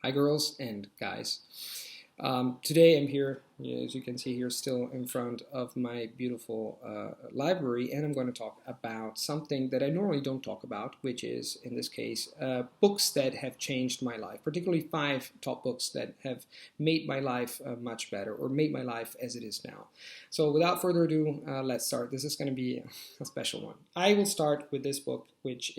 Hi girls and guys. Today I'm here, as you can see here, still in front of my beautiful library, and I'm going to talk about something that I normally don't talk about, which is, in this case, books that have changed my life, particularly 5 top books that have made my life much better, or made my life as it is now. So without further ado, let's start. This is going to be a special one. I will start with this book, which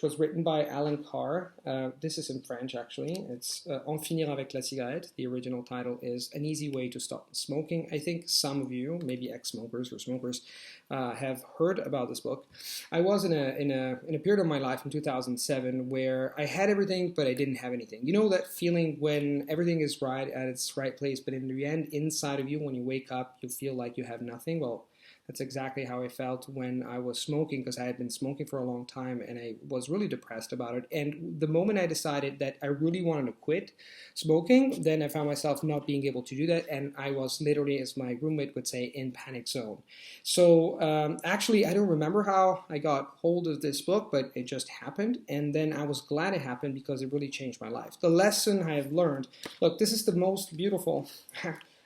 was written by Alan Carr. This is in French, actually. It's En finir avec la cigarette. The original title is An Easy Way to Stop Smoking. I think some of you, maybe ex-smokers or smokers, have heard about this book. I was in a period of my life in 2007 where I had everything, but I didn't have anything. You know that feeling when everything is right at its right place, but in the end, inside of you, when you wake up, you feel like you have nothing? Well, that's exactly how I felt when I was smoking, because I had been smoking for a long time and I was really depressed about it. And the moment I decided that I really wanted to quit smoking, then I found myself not being able to do that. And I was literally, as my roommate would say, in panic zone. So actually, I don't remember how I got hold of this book, but it just happened. And then I was glad it happened because it really changed my life. The lesson I have learned, look, this is the most beautiful,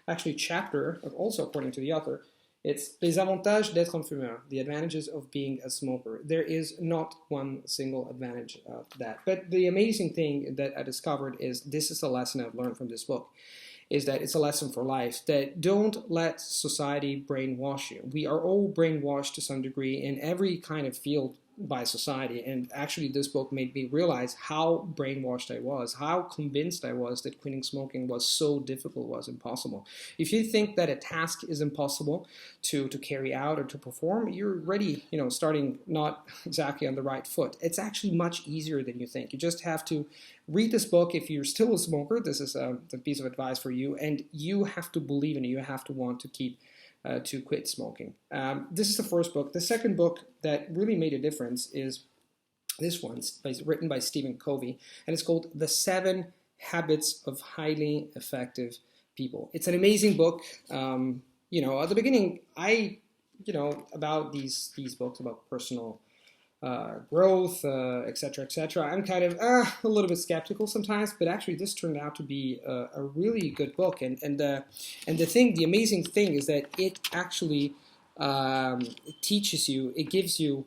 actually, chapter, also according to the author. It's Les avantages d'être un fumeur, the advantages of being a smoker. There is not one single advantage of that. But the amazing thing that I discovered is, this is the lesson I've learned from this book, is that it's a lesson for life, that don't let society brainwash you. We are all brainwashed to some degree in every kind of field by society, and actually this book made me realize how brainwashed I was, how convinced I was that quitting smoking was so difficult, was impossible. If you think that a task is impossible to carry out or to perform, you're already, starting not exactly on the right foot. It's actually much easier than you think. You just have to read this book. If you're still a smoker, this is a piece of advice for you, and you have to believe in it. You have to want to quit smoking. This is the first book. The second book that really made a difference is this one, written by R.Covey, and it's called The 7 Habits of Highly Effective People. It's an amazing book. At the beginning, about these books about personal growth, etc., etc. I'm kind of a little bit skeptical sometimes, but actually this turned out to be a really good book. And the amazing thing is that it actually teaches you, it gives you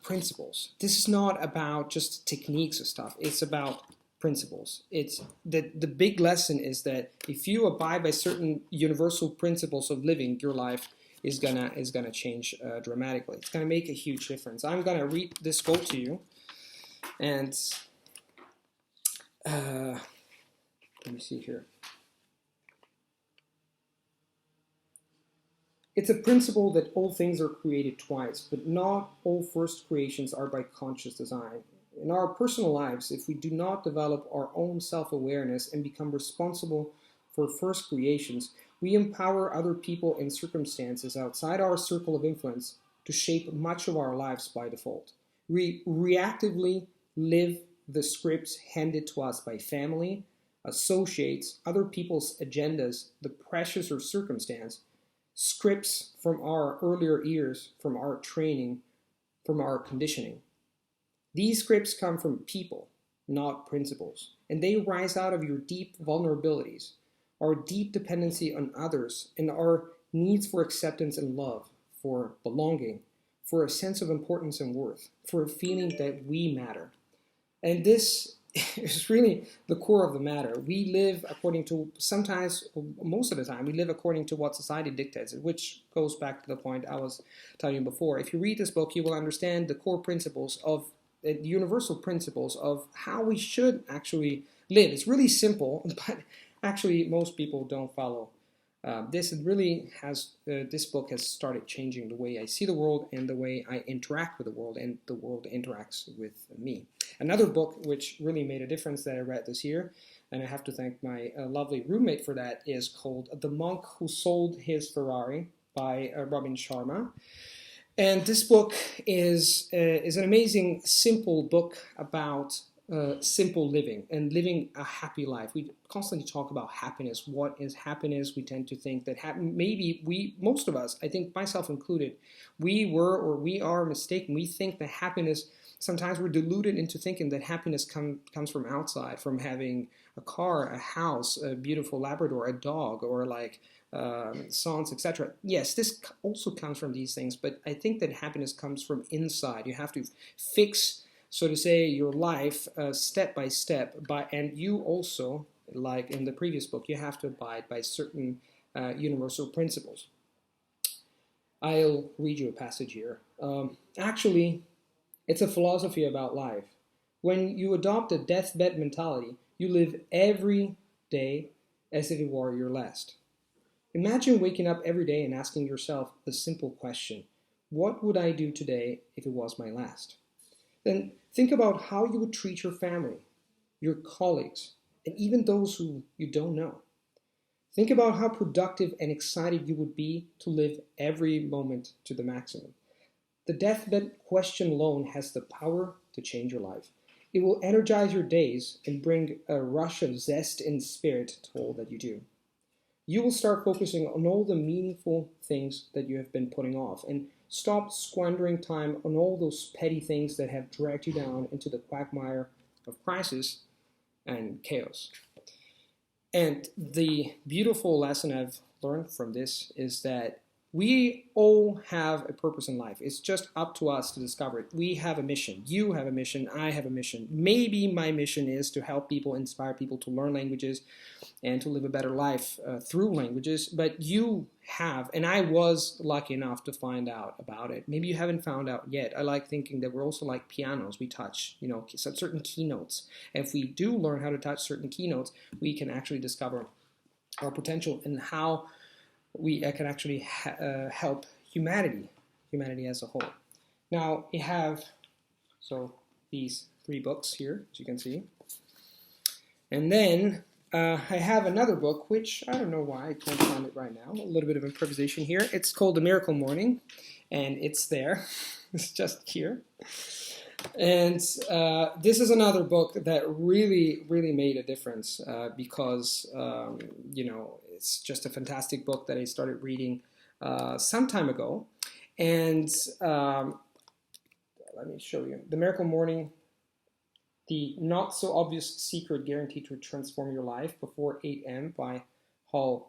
principles. This is not about just techniques or stuff. It's about principles. It's the big lesson is that if you abide by certain universal principles of living, your life is gonna change dramatically. It's gonna make a huge difference. I'm gonna read this quote to you, and let me see here. It's a principle that all things are created twice, but not all first creations are by conscious design. In our personal lives, if we do not develop our own self-awareness and become responsible for first creations, we empower other people and circumstances outside our circle of influence to shape much of our lives by default. We reactively live the scripts handed to us by family, associates, other people's agendas, the pressures or circumstance, scripts from our earlier years, from our training, from our conditioning. These scripts come from people, not principles, and they rise out of your deep vulnerabilities, our deep dependency on others, and our needs for acceptance and love, for belonging, for a sense of importance and worth, for a feeling that we matter. And this is really the core of the matter. We live according to, sometimes, most of the time, we live according to what society dictates, which goes back to the point I was telling you before. If you read this book, you will understand the core principles of the universal principles of how we should actually live. It's really simple, but actually most people don't follow this. This book has started changing the way I see the world and the way I interact with the world, and the world interacts with me. Another book which really made a difference that I read this year, and I have to thank my lovely roommate for that, is called The Monk Who Sold His Ferrari by Robin Sharma. And this book is an amazing, simple book about simple living and living a happy life. We constantly talk about happiness. What is happiness? We tend to think that most of us, I think myself included, we are mistaken. We think that happiness sometimes we're deluded into thinking that happiness comes from outside, from having a car, a house, a beautiful Labrador, a dog, or like sons, etc. Yes, this also comes from these things, but I think that happiness comes from inside. You have to fix, so to say, your life step by step, and you also, like in the previous book, you have to abide by certain universal principles. I'll read you a passage here. Actually, it's a philosophy about life. When you adopt a deathbed mentality, you live every day as if it were your last. Imagine waking up every day and asking yourself the simple question, what would I do today if it was my last? Then think about how you would treat your family, your colleagues, and even those who you don't know. Think about how productive and excited you would be to live every moment to the maximum. The deathbed question alone has the power to change your life. It will energize your days and bring a rush of zest and spirit to all that you do. You will start focusing on all the meaningful things that you have been putting off and stop squandering time on all those petty things that have dragged you down into the quagmire of crisis and chaos. And the beautiful lesson I've learned from this is that we all have a purpose in life. It's just up to us to discover it. We have a mission. You have a mission. I have a mission. Maybe my mission is to help people, inspire people to learn languages and to live a better life through languages. But you have, and I was lucky enough to find out about it. Maybe you haven't found out yet. I like thinking that we're also like pianos. We touch, certain keynotes. And if we do learn how to touch certain keynotes, we can actually discover our potential and how we can actually help humanity as a whole. Now, we have these 3 books here, as you can see. And then I have another book, which I don't know why I can't find it right now. A little bit of improvisation here. It's called The Miracle Morning, and it's there. It's just here. And this is another book that really, really made a difference because, it's just a fantastic book that I started reading some time ago. And let me show you. The Miracle Morning, the not so obvious secret guaranteed to transform your life before 8 a.m. by Helrod.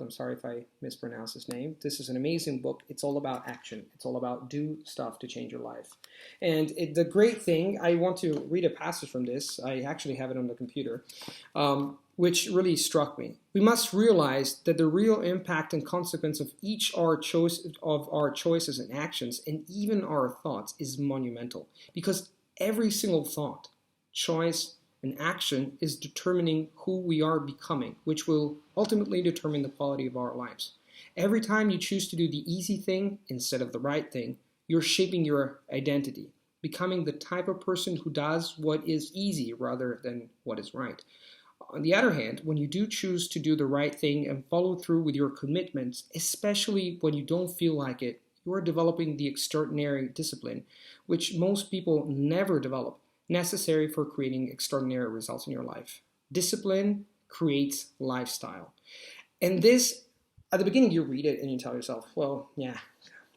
I'm sorry if I mispronounce his name. This is an amazing book. It's all about action. It's all about do stuff to change your life. And the great thing, I want to read a passage from this. I actually have it on the computer, which really struck me. We must realize that the real impact and consequence of each of our choices and actions, and even our thoughts, is monumental. Because every single thought, choice, and action is determining who we are becoming, which will ultimately determine the quality of our lives. Every time you choose to do the easy thing instead of the right thing, you're shaping your identity, becoming the type of person who does what is easy rather than what is right. On the other hand, when you do choose to do the right thing and follow through with your commitments, especially when you don't feel like it, you are developing the extraordinary discipline, which most people never develop, necessary for creating extraordinary results in your life. Discipline creates lifestyle. And this, at the beginning you read it and you tell yourself, well, yeah,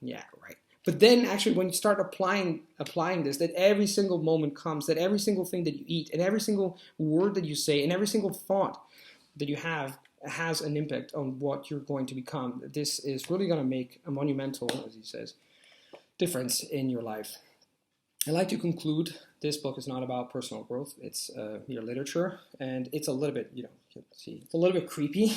right. But then actually when you start applying this, that every single moment comes, that every single thing that you eat and every single word that you say and every single thought that you have has an impact on what you're going to become. This is really going to make a monumental, as he says, difference in your life. I'd like to conclude, this book is not about personal growth. It's your literature, and it's a little bit, you can see, it's a little bit creepy.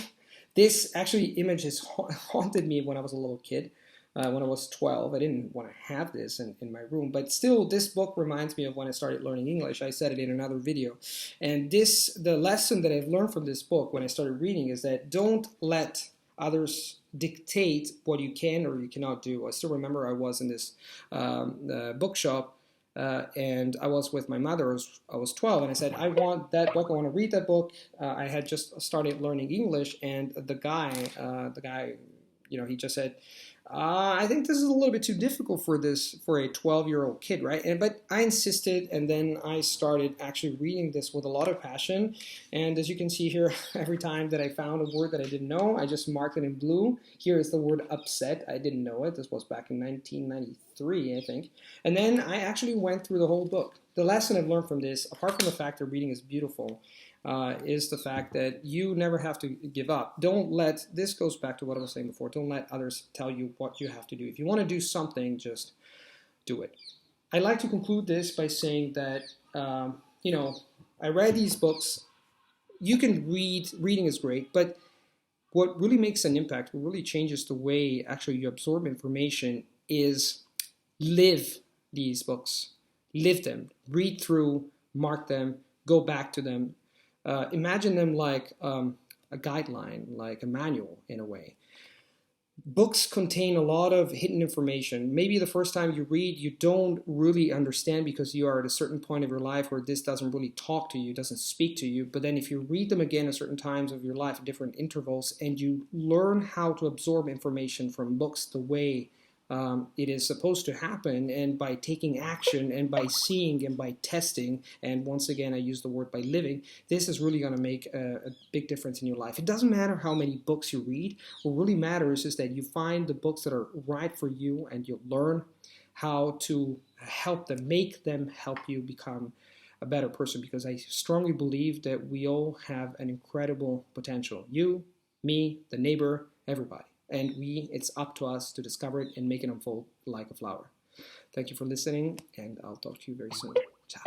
This actually image has haunted me when I was a little kid. When I was 12, I didn't want to have this in my room, but still this book reminds me of when I started learning English. I said it in another video. And the lesson that I've learned from this book when I started reading is that don't let others dictate what you can or you cannot do. I still remember I was in this bookshop and I was with my mother. I was 12 and I said, I want that book, I want to read that book. I had just started learning English, and the guy, he just said, I think this is a little bit too difficult for a 12-year-old kid, right? But I insisted, and then I started actually reading this with a lot of passion. And as you can see here, every time that I found a word that I didn't know, I just marked it in blue. Here is the word upset. I didn't know it. This was back in 1993, I think. And then I actually went through the whole book. The lesson I've learned from this, apart from the fact that reading is beautiful, is the fact that you never have to give up. Don't let, this goes back to what I was saying before, don't let others tell you what you have to do. If you want to do something, just do it. I like to conclude this by saying that, I read these books. You can read, reading is great, but what really makes an impact, what really changes the way actually you absorb information is live these books. Live them, read through, mark them, go back to them. Imagine them like a guideline, like a manual in a way. Books contain a lot of hidden information. Maybe the first time you read, you don't really understand because you are at a certain point of your life where this doesn't really talk to you, doesn't speak to you. But then if you read them again at certain times of your life, at different intervals, and you learn how to absorb information from books the way it is supposed to happen, and by taking action and by seeing and by testing, and once again I use the word by living, this is really going to make a big difference in your life. It doesn't matter how many books you read. What really matters is that you find the books that are right for you, and you learn how to help them, make them help you become a better person, because I strongly believe that we all have an incredible potential. You, me, the neighbor, everybody. And it's up to us to discover it and make it unfold like a flower. Thank you for listening, and I'll talk to you very soon. Ciao.